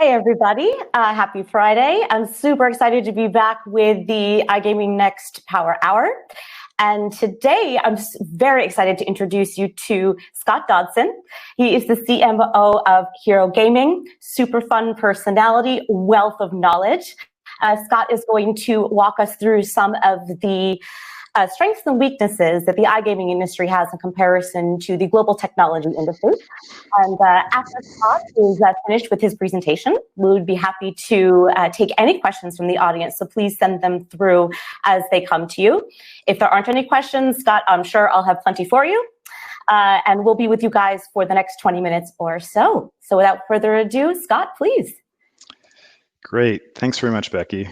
Hey everybody, happy Friday. I'm super excited to be back with the iGaming Next Power Hour. And today I'm very excited to introduce you to Scott Dodson. He is the CMO of Hero Gaming, super fun personality, wealth of knowledge. Scott is going to walk us through some of the strengths and weaknesses that the iGaming industry has in comparison to the global technology industry. And after Scott is finished with his presentation, we would be happy to take any questions from the audience. So please send them through as they come to you. If there aren't any questions, Scott, I'm sure I'll have plenty for you. And we'll be with you guys for the next 20 minutes or so. So without further ado, Scott, please. Great. Thanks very much, Becky.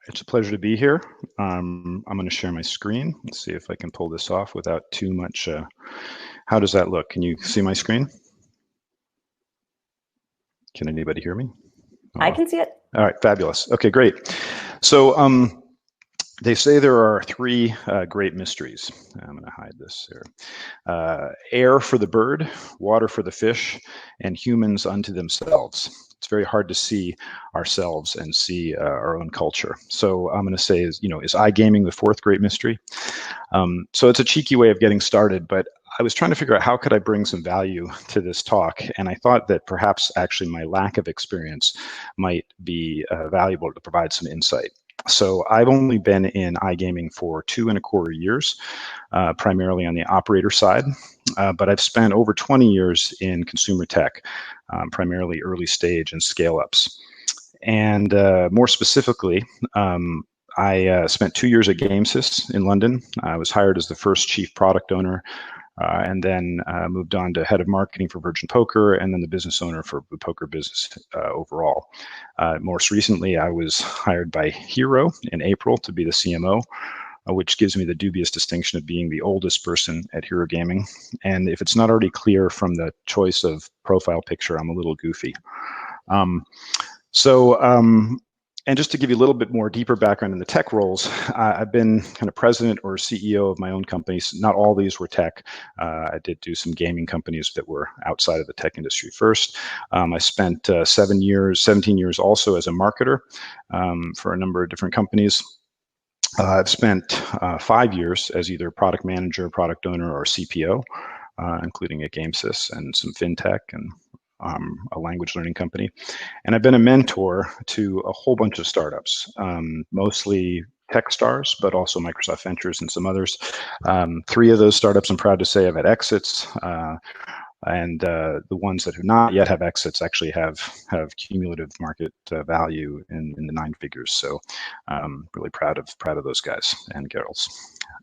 It's a pleasure to be here. I'm going to share my screen. Let's see if I can pull this off without too much. How does that look? Can you see my screen? Can anybody hear me? Oh. I can see it. All right, fabulous. Okay, great. So they say there are three great mysteries. I'm going to hide this here. Air for the bird, water for the fish, and humans unto themselves. It's very hard to see ourselves and see our own culture. So I'm going to say, is iGaming the fourth great mystery? So it's a cheeky way of getting started, but I was trying to figure out how could I bring some value to this talk, and I thought that perhaps actually my lack of experience might be valuable to provide some insight. So I've only been in iGaming for 2.25 years, primarily on the operator side, but I've spent over 20 years in consumer tech, primarily early stage and scale ups. And more specifically, I spent 2 years at GameSys in London. I was hired as the first chief product owner, and then moved on to head of marketing for Virgin Poker, and then the business owner for the poker business overall. Most recently, I was hired by Hero in April to be the CMO, which gives me the dubious distinction of being the oldest person at Hero Gaming. And if it's not already clear from the choice of profile picture, I'm a little goofy. And just to give you a little bit more deeper background in the tech roles, I've been kind of president or CEO of my own companies. Not all these were tech. I did do some gaming companies that were outside of the tech industry first. I spent 17 years also as a marketer for a number of different companies. I've spent 5 years as either product manager, product owner, or CPO, including at GameSys and some fintech and a language learning company. And I've been a mentor to a whole bunch of startups, mostly tech stars, but also Microsoft Ventures and some others. 3 of those startups, I'm proud to say, have had exits. And the ones that have not yet have exits actually have cumulative market value in the 9 figures. So really proud of those guys and girls.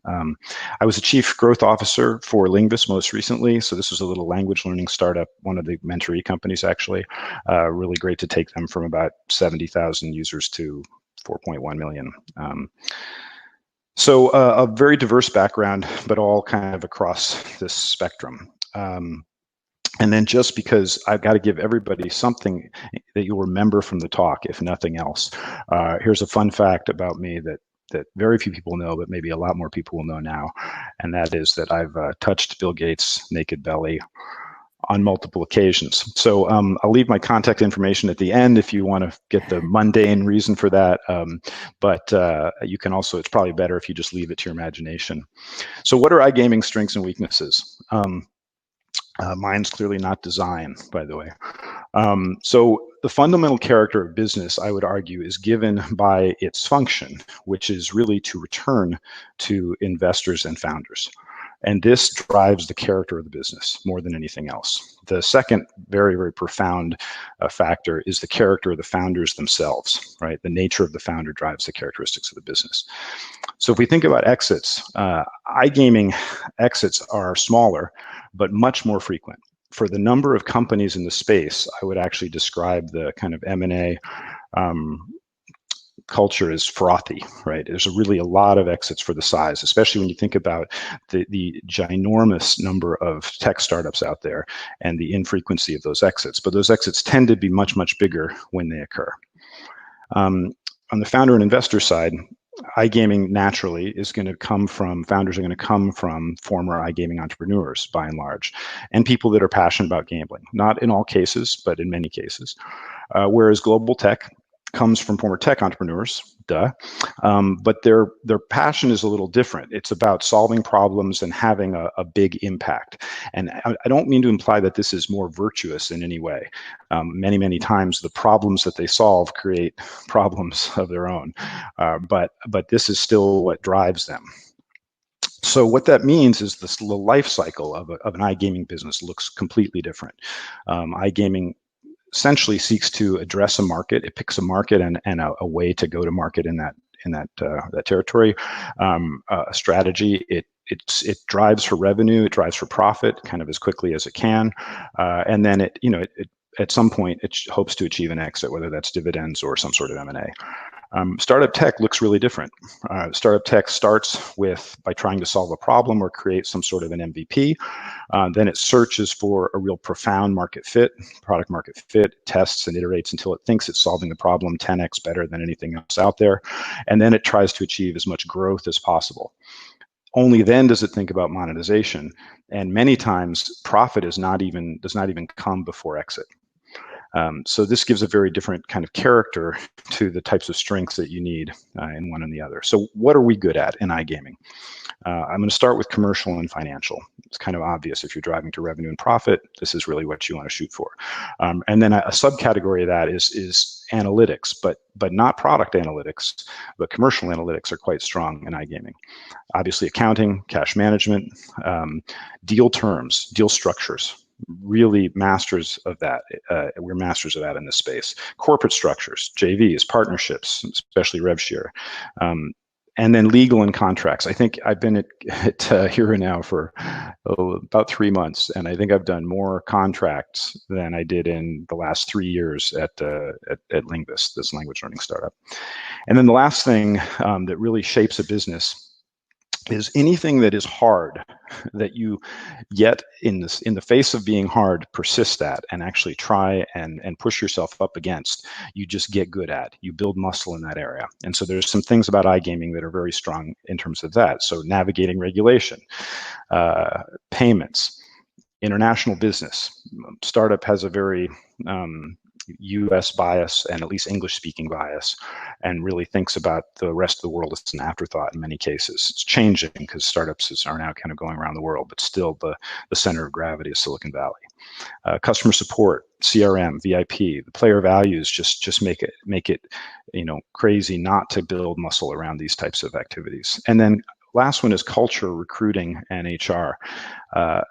I was a chief growth officer for Linguist most recently. So this was a little language learning startup, one of the mentoree companies actually. Really great to take them from about 70,000 users to 4.1 million. So a very diverse background, but all kind of across this spectrum. And then just because I've got to give everybody something that you'll remember from the talk, if nothing else. Here's a fun fact about me that very few people know, but maybe a lot more people will know now. And that is that I've touched Bill Gates' naked belly on multiple occasions. So I'll leave my contact information at the end if you want to get the mundane reason for that. But you can also, it's probably better if you just leave it to your imagination. So what are iGaming strengths and weaknesses? Mine's clearly not design, by the way. So the fundamental character of business, I would argue, is given by its function, which is really to return to investors and founders. And this drives the character of the business more than anything else. The second very, very profound factor is the character of the founders themselves, right? The nature of the founder drives the characteristics of the business. So if we think about exits, iGaming exits are smaller, but much more frequent. For the number of companies in the space, I would actually describe the kind of M&A culture is frothy, right? There's really a lot of exits for the size, especially when you think about the ginormous number of tech startups out there and the infrequency of those exits. But those exits tend to be much, much bigger when they occur. On the founder and investor side, iGaming naturally is going to come from, founders are going to come from former iGaming entrepreneurs by and large, and people that are passionate about gambling. Not in all cases, but in many cases. Whereas global tech comes from former tech entrepreneurs, but their passion is a little different. It's about solving problems and having a big impact. And I don't mean to imply that this is more virtuous in any way. Many times the problems that they solve create problems of their own, but this is still what drives them. So what that means is the life cycle of an iGaming business looks completely different. iGaming essentially seeks to address a market. It picks a market and a way to go to market in that territory, a strategy. It drives for revenue. It drives for profit, kind of as quickly as it can, and then it at some point it hopes to achieve an exit, whether that's dividends or some sort of M&A. Startup tech looks really different. Startup tech starts by trying to solve a problem or create some sort of an MVP. Then it searches for a real profound product market fit, tests and iterates until it thinks it's solving the problem 10x better than anything else out there. And then it tries to achieve as much growth as possible. Only then does it think about monetization. And many times profit does not even come before exit. So this gives a very different kind of character to the types of strengths that you need in one and the other. So what are we good at in iGaming? I'm going to start with commercial and financial. It's kind of obvious if you're driving to revenue and profit, this is really what you want to shoot for. And then a subcategory of that is analytics, but not product analytics, but commercial analytics are quite strong in iGaming. Obviously, accounting, cash management, deal terms, deal structures. Really masters of that. We're masters of that in this space. Corporate structures, JVs, partnerships, especially rev share. And then legal and contracts. I think I've been at Hero now for about 3 months, and I think I've done more contracts than I did in the last 3 years at Linguist, this language learning startup. And then the last thing that really shapes a business is anything that is hard, that you yet in the face of being hard persist at and actually try and push yourself up against, you just get good at. You build muscle in that area. And so there's some things about iGaming that are very strong in terms of that. So navigating regulation, payments, international business. Startup has a very US bias and at least English speaking bias, and really thinks about the rest of the world as an afterthought in many cases. It's changing because startups are now kind of going around the world, but still the center of gravity is Silicon Valley. Customer support, CRM, VIP, the player values just make it crazy not to build muscle around these types of activities. And then last one is culture, recruiting, and HR.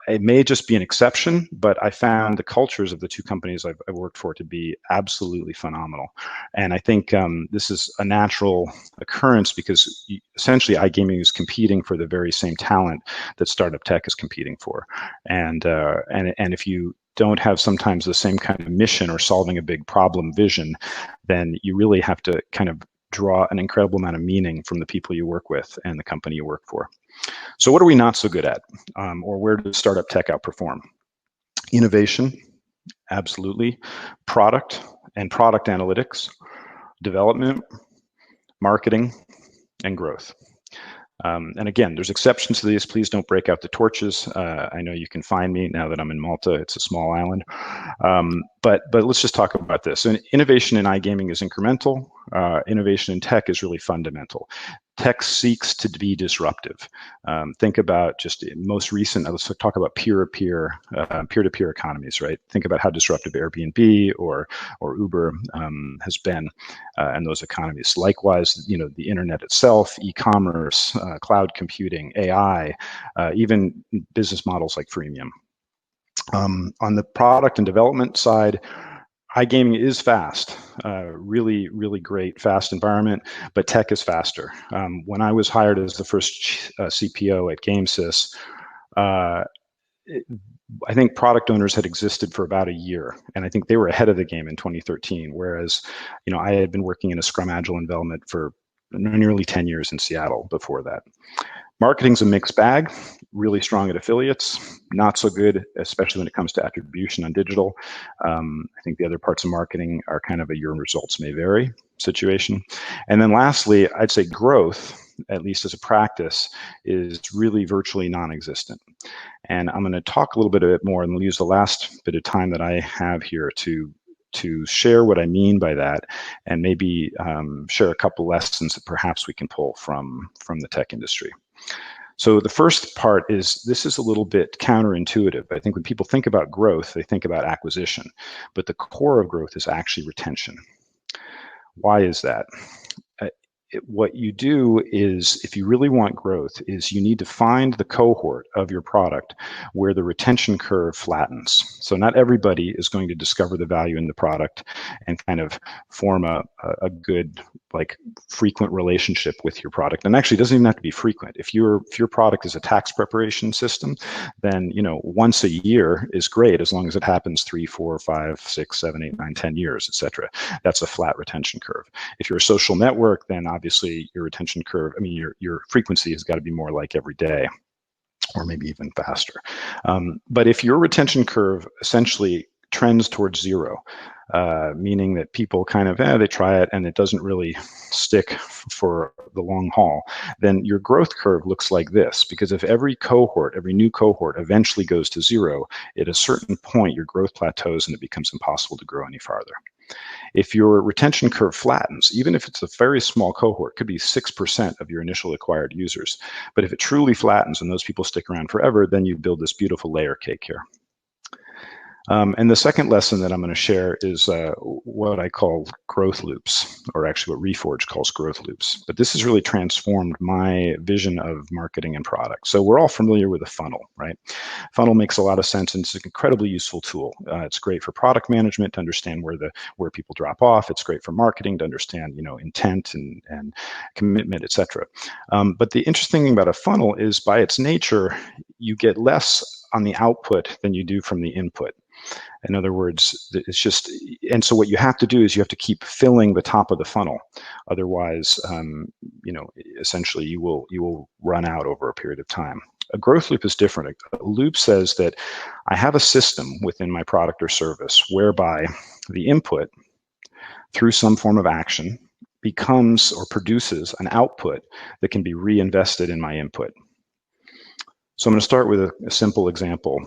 It may just be an exception, but I found the cultures of the two companies I've worked for to be absolutely phenomenal. And I think this is a natural occurrence because essentially iGaming is competing for the very same talent that startup tech is competing for. And if you don't have sometimes the same kind of mission or solving a big problem vision, then you really have to kind of draw an incredible amount of meaning from the people you work with and the company you work for. So what are we not so good at? Or where does startup tech outperform? Innovation, absolutely. Product and product analytics, development, marketing, and growth. And again, there's exceptions to these. Please don't break out the torches. I know you can find me now that I'm in Malta. It's a small island. But let's just talk about this. And innovation in iGaming is incremental. Innovation in tech is really fundamental. Tech seeks to be disruptive. Think about just most recent, let's talk about peer-to-peer economies, right? Think about how disruptive Airbnb or Uber has been in those economies. Likewise, the internet itself, e-commerce, cloud computing, AI, even business models like freemium. On the product and development side, iGaming is fast, really, really great, fast environment, but tech is faster. When I was hired as the first CPO at GameSys, I think product owners had existed for about a year, and I think they were ahead of the game in 2013, whereas, I had been working in a Scrum Agile environment for nearly 10 years in Seattle before that. Marketing's a mixed bag, really strong at affiliates, not so good, especially when it comes to attribution on digital. I think the other parts of marketing are kind of a your results may vary situation. And then lastly, I'd say growth, at least as a practice, is really virtually non-existent. And I'm going to talk a little bit more, and we'll use the last bit of time that I have here to share what I mean by that, and maybe share a couple lessons that perhaps we can pull from the tech industry. So the first part is, this is a little bit counterintuitive. I think when people think about growth, they think about acquisition, but the core of growth is actually retention. Why is that? What you do is, if you really want growth, is you need to find the cohort of your product where the retention curve flattens. So not everybody is going to discover the value in the product and kind of form a good, like, frequent relationship with your product. And actually, it doesn't even have to be frequent. If your product is a tax preparation system, then, you know, once a year is great, as long as it happens 3, 4, 5, 6, 7, 8, 9, 10 years, etc. That's a flat retention curve. If you're a social network, then obviously your retention curve, I mean, your frequency has got to be more like every day, or maybe even faster. But if your retention curve essentially trends towards zero, meaning that people kind of, they try it and it doesn't really stick for the long haul, then your growth curve looks like this. Because if every new cohort eventually goes to zero, at a certain point, your growth plateaus and it becomes impossible to grow any farther. If your retention curve flattens, even if it's a very small cohort, could be 6% of your initial acquired users. But if it truly flattens and those people stick around forever, then you build this beautiful layer cake here. And the second lesson that I'm going to share is what I call growth loops, or actually what Reforge calls growth loops. But this has really transformed my vision of marketing and product. So we're all familiar with a funnel, right? Funnel makes a lot of sense, and it's an incredibly useful tool. It's great for product management to understand where people drop off. It's great for marketing to understand, you know, intent and commitment, etc. But the interesting thing about a funnel is, by its nature, you get less on the output than you do from the input. In other words, it's just, and so what you have to do is you have to keep filling the top of the funnel. Otherwise, you know, essentially you will run out over a period of time. A growth loop is different. A loop says that I have a system within my product or service whereby the input, through some form of action, becomes or produces an output that can be reinvested in my input. So I'm going to start with a simple example.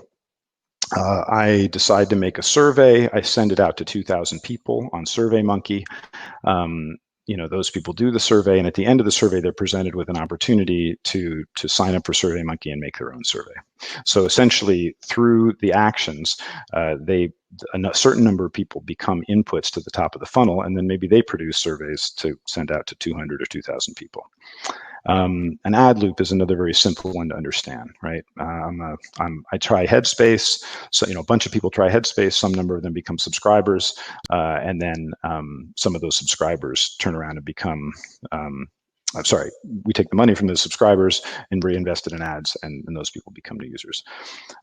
I decide to make a survey. I send it out to 2,000 people on SurveyMonkey. You know, those people do the survey, and at the end of the survey, they're presented with an opportunity to sign up for SurveyMonkey and make their own survey. So essentially, through the actions, a certain number of people become inputs to the top of the funnel, and then maybe they produce surveys to send out to 200 or 2,000 people. An ad loop is another very simple one to understand, right? I try Headspace, so, you know, a bunch of people try Headspace, some number of them become subscribers, and then some of those subscribers turn around and become, we take the money from the subscribers and reinvest it in ads, and those people become new users.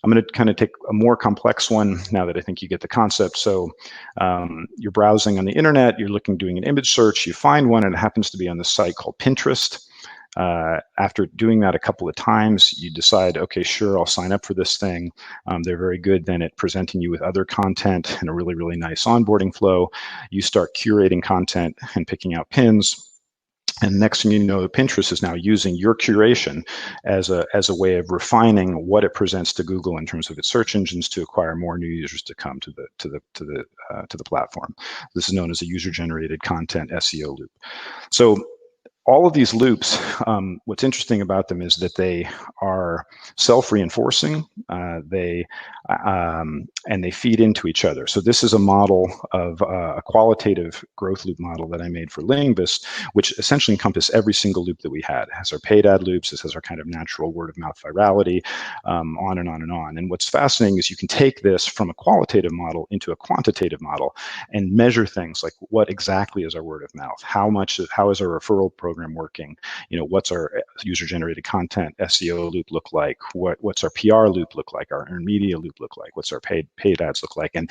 I'm going to kind of take a more complex one now that I think you get the concept. So you're browsing on the internet, you're doing an image search, you find one, and it happens to be on this site called Pinterest. After doing that a couple of times, you decide, okay, sure, I'll sign up for this thing. They're very good then at presenting you with other content and a really, really nice onboarding flow. You start curating content and picking out pins. And next thing you know, Pinterest is now using your curation as a way of refining what it presents to Google in terms of its search engines to acquire more new users to come to the platform. This is known as a user-generated content SEO loop. So all of these loops, what's interesting about them is that they are self-reinforcing. They feed into each other. So this is a model of a qualitative growth loop model that I made for Linguist, which essentially encompasses every single loop that we had. It has our paid ad loops. This has our kind of natural word-of-mouth virality, on and on and on. And what's fascinating is you can take this from a qualitative model into a quantitative model and measure things like what exactly is our word of mouth, how is our referral program program working? What's our user-generated content SEO loop look like? What's our PR loop look like? Our earned media loop look like? What's our paid ads look like? And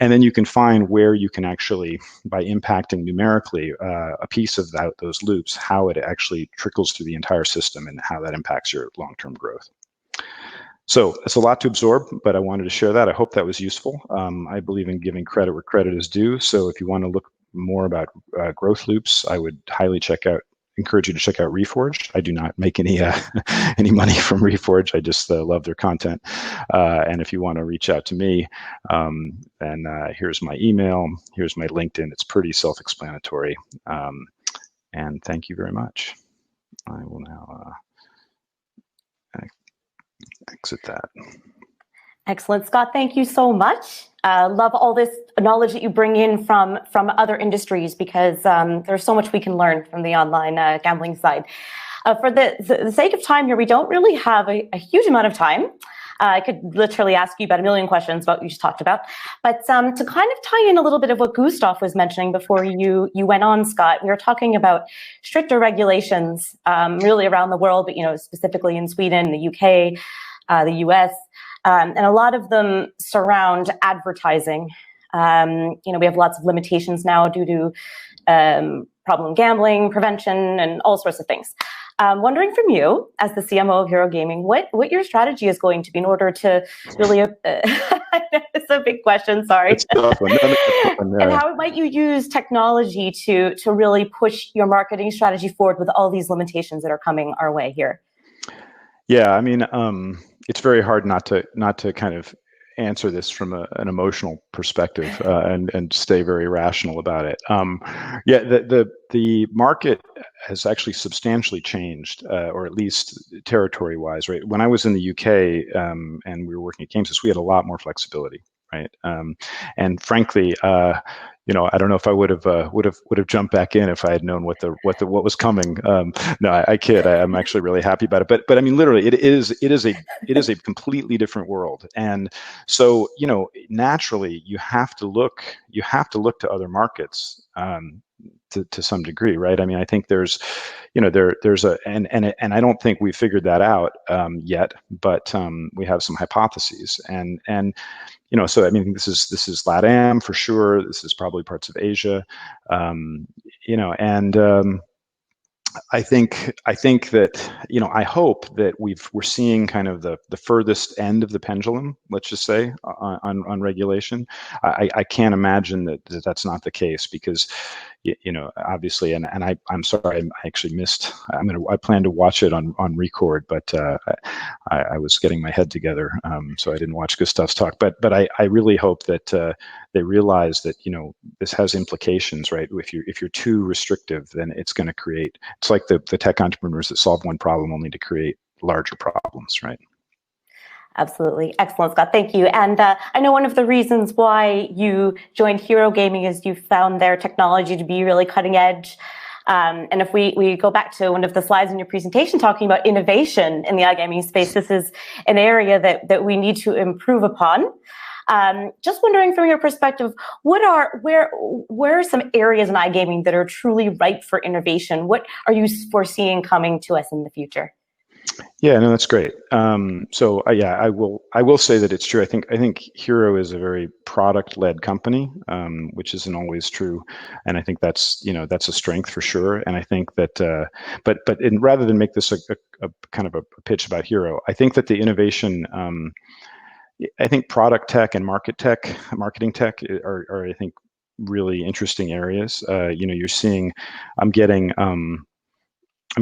then you can find where you can actually, by impacting numerically a piece of those loops, how it actually trickles through the entire system and how that impacts your long-term growth. So it's a lot to absorb, but I wanted to share that. I hope that was useful. I believe in giving credit where credit is due. So if you want to look more about growth loops, I would highly encourage you to check out Reforged. I do not make any any money from Reforged. I just love their content. And if you want to reach out to me, then here's my email. Here's my LinkedIn. It's pretty self-explanatory. And thank you very much. I will now exit that. Excellent, Scott. Thank you so much. Love all this knowledge that you bring in from other industries, because there's so much we can learn from the online gambling side. For the sake of time here, we don't really have a huge amount of time. I could literally ask you about a million questions about what you just talked about. But to kind of tie in a little bit of what Gustav was mentioning before you went on, Scott, we were talking about stricter regulations really around the world, but specifically in Sweden, the UK, the US, and a lot of them surround advertising. We have lots of limitations now due to problem gambling, prevention, and all sorts of things. Wondering from you, as the CMO of Hero Gaming, what your strategy is going to be in order to really, it's a big question, sorry. It's a tough one. And how might you use technology to really push your marketing strategy forward with all these limitations that are coming our way here? Yeah, I mean, it's very hard not to kind of answer this from an emotional perspective and stay very rational about it. Yeah, the market has actually substantially changed, or at least territory-wise. Right, when I was in the UK and we were working at Gamesys, we had a lot more flexibility. Right, and frankly, I don't know if I would have jumped back in if I had known what was coming. No, I kid. I'm actually really happy about it. But I mean, literally, it is a completely different world. And so, naturally, you have to look to other markets to some degree, right? I mean, I think there's and I don't think we've figured that out yet, but we have some hypotheses and. So I mean, this is LATAM for sure. This is probably parts of Asia, and I think that I hope that we're seeing kind of the furthest end of the pendulum. Let's just say on regulation. I can't imagine that that's not the case, because obviously, and I'm sorry, I actually missed. I plan to watch it on record, but I was getting my head together, so I didn't watch Gustav's talk. But I really hope that they realize that this has implications, right? If you're too restrictive, then it's going to create. It's like the tech entrepreneurs that solve one problem only to create larger problems, right? Absolutely. Excellent, Scott. Thank you. And I know one of the reasons why you joined Hero Gaming is you found their technology to be really cutting edge. And if we go back to one of the slides in your presentation talking about innovation in the iGaming space, this is an area that we need to improve upon. Just wondering from your perspective, where are some areas in iGaming that are truly ripe for innovation? What are you foreseeing coming to us in the future? Yeah, no, that's great. So yeah, I will say that it's true. I think Hero is a very product-led company, which isn't always true, and I think that's a strength for sure. And I think that, but rather than make this a kind of a pitch about Hero, I think that the innovation, I think product tech and marketing tech are I think really interesting areas. You're seeing, I'm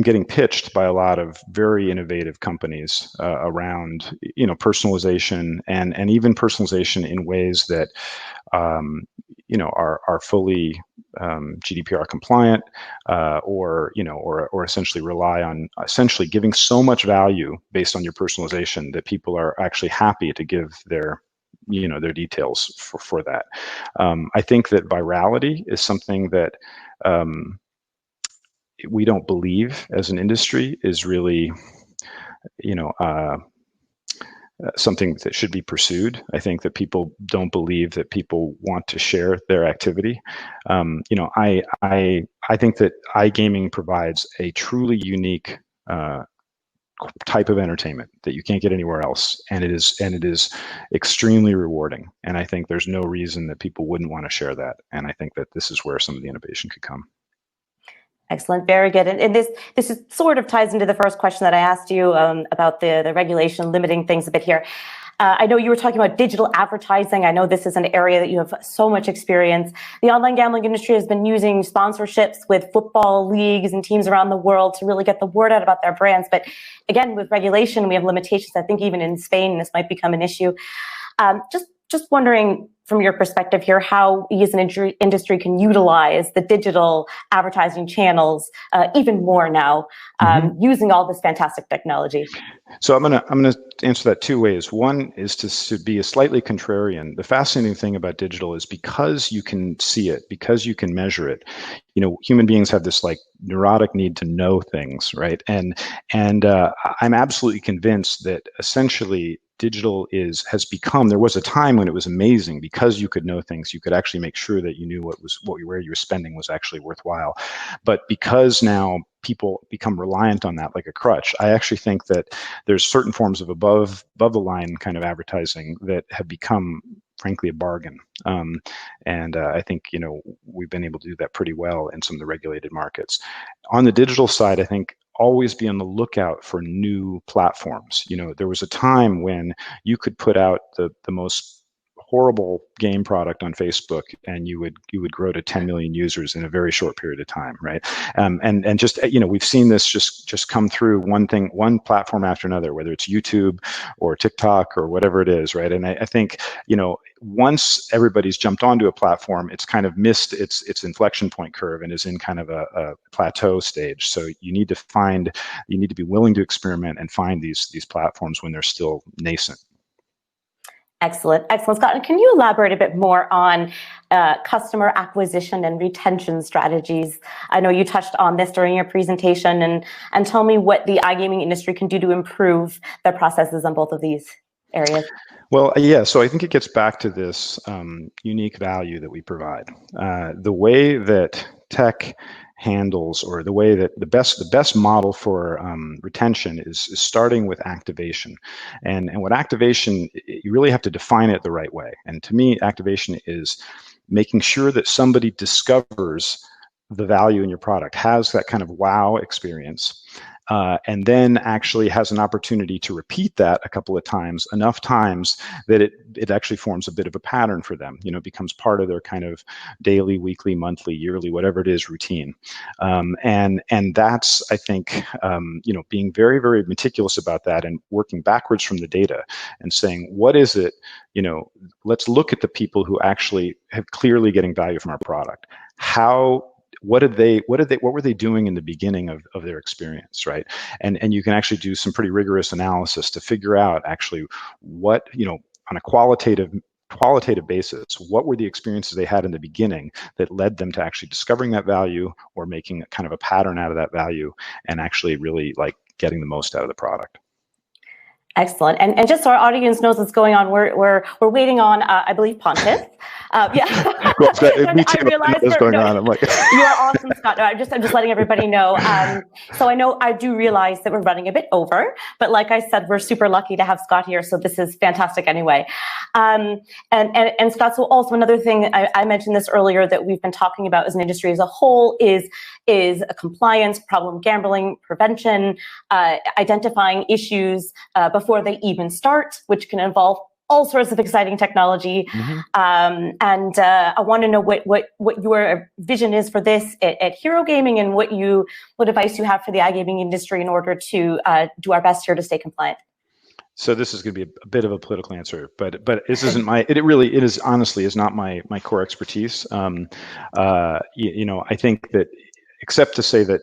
getting pitched by a lot of very innovative companies around, personalization and even personalization in ways that, are fully GDPR compliant, or essentially rely on essentially giving so much value based on your personalization that people are actually happy to give their details for that. I think that virality is something that we don't believe as an industry is really, something that should be pursued. I think that people don't believe that people want to share their activity. I I think that iGaming provides a truly unique type of entertainment that you can't get anywhere else, and it is extremely rewarding. And I think there's no reason that people wouldn't want to share that. And I think that this is where some of the innovation could come. Excellent, very good. And this is sort of ties into the first question that I asked you about the regulation limiting things a bit here. I know you were talking about digital advertising. I know this is an area that you have so much experience. The online gambling industry has been using sponsorships with football leagues and teams around the world to really get the word out about their brands. But again, with regulation, we have limitations. I think even in Spain, this might become an issue. Just wondering from your perspective here, how we as an industry can utilize the digital advertising channels even more now, using all this fantastic technology. So I'm gonna answer that two ways. One is to be a slightly contrarian. The fascinating thing about digital is because you can see it, because you can measure it. You know, human beings have this like neurotic need to know things, right? And I'm absolutely convinced that essentially digital has become, there was a time when it was amazing because you could know things, you could actually make sure that you knew where you were spending was actually worthwhile. But because now people become reliant on that like a crutch, I actually think that there's certain forms of above the line kind of advertising that have become frankly a bargain. And I think, you know, we've been able to do that pretty well in some of the regulated markets. On the digital side, I think always be on the lookout for new platforms. You know, there was a time when you could put out the most horrible game product on Facebook, and you would grow to 10 million users in a very short period of time, right? And just, you know, we've seen this just come through one platform after another, whether it's YouTube or TikTok or whatever it is, right? And I think, you know, once everybody's jumped onto a platform, it's kind of missed its inflection point curve and is in kind of a plateau stage. So you need to be willing to experiment and find these platforms when they're still nascent. Excellent, Scott. And can you elaborate a bit more on customer acquisition and retention strategies? I know you touched on this during your presentation, and tell me what the iGaming industry can do to improve their processes on both of these areas. Well, yeah, so I think it gets back to this unique value that we provide. The way that tech handles, or the way that the best model for retention is starting with activation. And what activation, you really have to define it the right way. And to me, activation is making sure that somebody discovers the value in your product, has that kind of wow experience, and then actually has an opportunity to repeat that a couple of times, enough times that it actually forms a bit of a pattern for them. You know, it becomes part of their kind of daily, weekly, monthly, yearly, whatever it is, routine. And that's, I think, you know, being very, very meticulous about that and working backwards from the data and saying, what is it, you know, let's look at the people who actually have clearly getting value from our product. What were they doing in the beginning of their experience, right? And you can actually do some pretty rigorous analysis to figure out actually what, you know, on a qualitative basis, what were the experiences they had in the beginning that led them to actually discovering that value or making kind of a pattern out of that value and actually really like getting the most out of the product. Excellent. And just so our audience knows what's going on, we're waiting on, I believe, Pontiff. Yeah. Me too. I realize what's going on. I'm like, you are awesome, Scott. No, I'm just letting everybody know. So I do realize that we're running a bit over, but like I said, we're super lucky to have Scott here. So this is fantastic anyway. And Scott, so also another thing, I mentioned this earlier, that we've been talking about as an industry as a whole is a compliance, problem gambling, prevention, identifying issues before they even start, which can involve all sorts of exciting technology. And I want to know what your vision is for this at Hero Gaming, and what advice you have for the iGaming industry in order to do our best here to stay compliant. So this is going to be a bit of a political answer, but this isn't it is honestly is not my core expertise. You know, I think that, except to say that,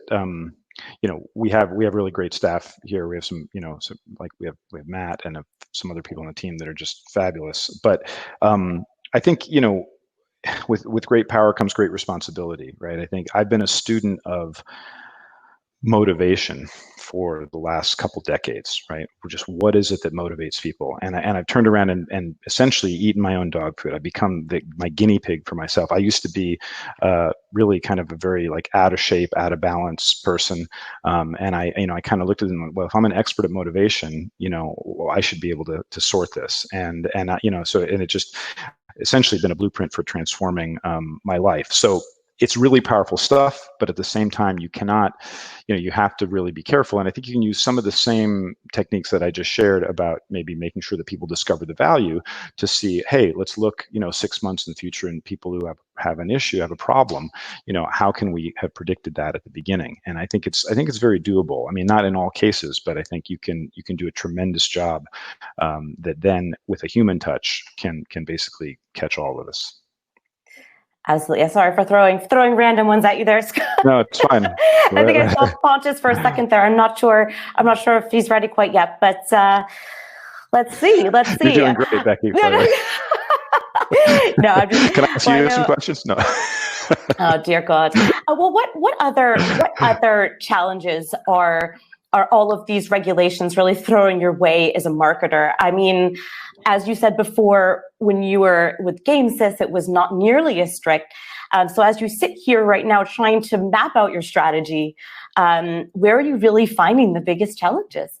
you know, we have really great staff here. We have some, you know, we have Matt and some other people on the team that are just fabulous. But I think, you know, with great power comes great responsibility, right? I think I've been a student of motivation for the last couple decades, right? Just what is it that motivates people? And I've turned around and essentially eaten my own dog food. I've become my guinea pig for myself. I used to be really kind of a very like out of shape, out of balance person. And I kind of looked at it and went, well, if I'm an expert at motivation, I should be able to sort this. And it just essentially been a blueprint for transforming my life. So it's really powerful stuff, but at the same time, you cannot, you have to really be careful. And I think you can use some of the same techniques that I just shared about maybe making sure that people discover the value to see, hey, let's look, 6 months in the future and people who have an issue, have a problem, how can we have predicted that at the beginning? And I think it's very doable. I mean, not in all cases, but I think you can do a tremendous job that then with a human touch can basically catch all of this. Absolutely. Sorry for throwing random ones at you there, Scott. No, it's fine. I think I felt conscious for a second there. I'm not sure if he's ready quite yet, but let's see. You're doing great, Becky. No, I'm just. Can I ask you some questions? No. Oh dear God. Well, what other challenges are all of these regulations really throwing your way as a marketer? I mean, as you said before, when you were with GameSys, it was not nearly as strict. So as you sit here right now trying to map out your strategy, where are you really finding the biggest challenges?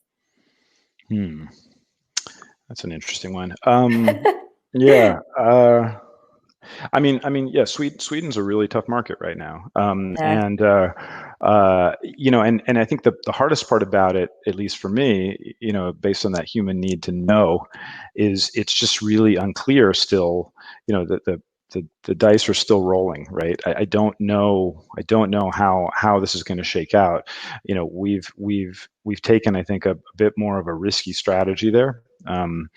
That's an interesting one. Yeah. I mean, yeah. Sweden's a really tough market right now, and I think the hardest part about it, at least for me, based on that human need to know, is it's just really unclear still. That the dice are still rolling, right? I don't know how this is going to shake out. We've taken, I think, a bit more of a risky strategy there. And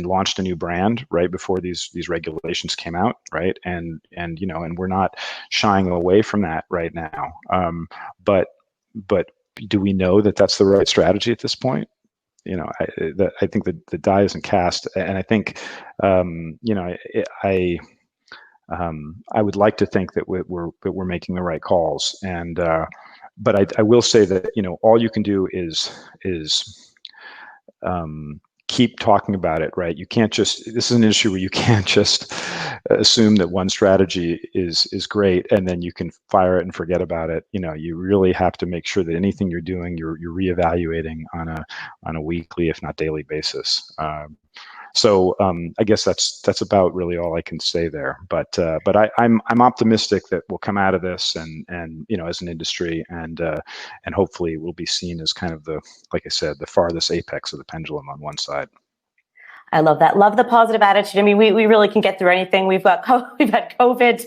launched a new brand right before these regulations came out, right? And we're not shying away from that right now. But do we know that that's the right strategy at this point? I think that the die isn't cast, and I think I would like to think that we're making the right calls, and but I will say that all you can do is keep talking about it, right? You can't just, this is an issue where you can't just assume that one strategy is great and then you can fire it and forget about it. You really have to make sure that anything you're doing, you're reevaluating on a weekly, if not daily basis. So I guess that's about really all I can say there. But I'm optimistic that we'll come out of this and as an industry and hopefully we'll be seen as kind of like I said, the farthest apex of the pendulum on one side. I love that. Love the positive attitude. I mean, we really can get through anything. We've had COVID,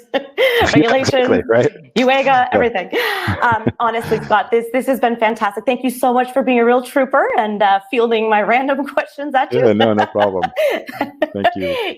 regulations, exactly, right? UEGA, everything. Honestly, Scott, this has been fantastic. Thank you so much for being a real trooper and fielding my random questions at you. Yeah, no problem. Thank you.